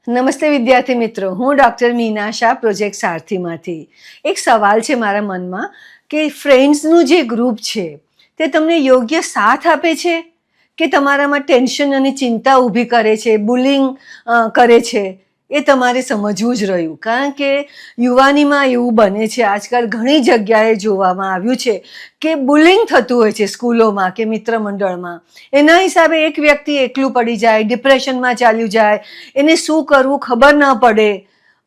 નમસ્તે વિદ્યાર્થી મિત્રો, હું ડૉક્ટર મીના શાહ પ્રોજેક્ટ સારથીમાંથી. એક સવાલ છે મારા મનમાં કે ફ્રેન્ડ્સનું જે ગ્રુપ છે તે તમને યોગ્ય સાથ આપે છે કે તમારામાં ટેન્શન અને ચિંતા ઊભી કરે છે, બુલિંગ કરે છે? એ તમારે સમજવું જ રહ્યું. કારણ કે યુવાનીમાં એવું બને છે, આજકાલ ઘણી જગ્યાએ જોવામાં આવ્યું છે કે બુલિંગ થતું હોય છે સ્કૂલોમાં કે મિત્ર મંડળમાં. એના હિસાબે એક વ્યક્તિ એકલું પડી જાય, ડિપ્રેશનમાં ચાલ્યું જાય, એને શું કરવું ખબર ન પડે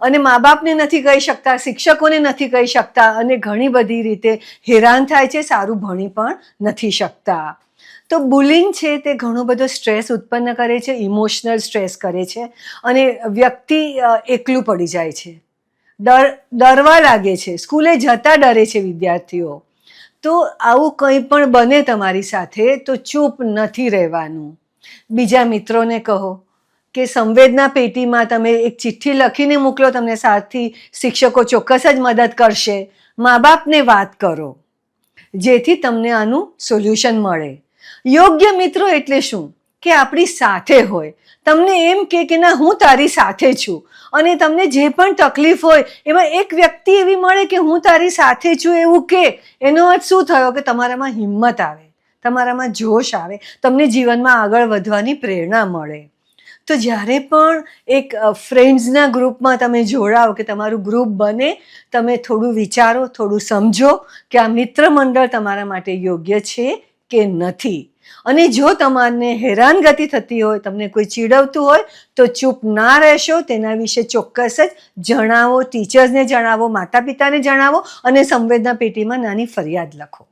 અને મા બાપને નથી કહી શકતા, શિક્ષકોને નથી કહી શકતા અને ઘણી બધી રીતે હેરાન થાય છે, સારું ભણી પણ નથી શકતા. તો બુલિંગ છે તે ઘણો બધો સ્ટ્રેસ ઉત્પન્ન કરે છે, ઇમોશનલ સ્ટ્રેસ કરે છે અને વ્યક્તિ એકલું પડી જાય છે, ડરવા લાગે છે, સ્કૂલે જતા ડરે છે વિદ્યાર્થીઓ. તો આવું કંઈ પણ બને તમારી સાથે તો ચૂપ નથી રહેવાનું. બીજા મિત્રોને કહો કે સંવેદના પેટીમાં તમે એક ચિઠ્ઠી લખીને મોકલો, તમને સાથી શિક્ષકો ચોક્કસ જ મદદ કરશે. મા બાપને વાત કરો જેથી તમને આનું સોલ્યુશન મળે. યોગ્ય મિત્રો એટલે શું કે આપણી સાથે હોય, તમને એમ કે ના હું તારી સાથે છું અને તમને જે પણ તકલીફ હોય એમાં એક વ્યક્તિ એવી મળે કે હું તારી સાથે છું એવું કે, એનો અર્થ શું થયો કે તમારામાં હિંમત આવે, તમારામાં જોશ આવે, તમને જીવનમાં આગળ વધવાની પ્રેરણા મળે. તો જ્યારે પણ એક ફ્રેન્ડ્સના ગ્રુપમાં તમે જોડાઓ કે તમારું ગ્રુપ બને, તમે થોડું વિચારો, થોડું સમજો કે આ મિત્ર મંડળ તમારા માટે યોગ્ય છે કે નથી. અને જો તમારને હેરાનગતિ થતી હોય, તમને કોઈ ચીડવતું હોય તો ચૂપ ના રહેશો, તેના વિશે ચોક્કસ જ જણાવો, ટીચર્સને જણાવો, માતા પિતાને જણાવો અને સંવેદના પેટીમાં નાની ફરિયાદ લખો.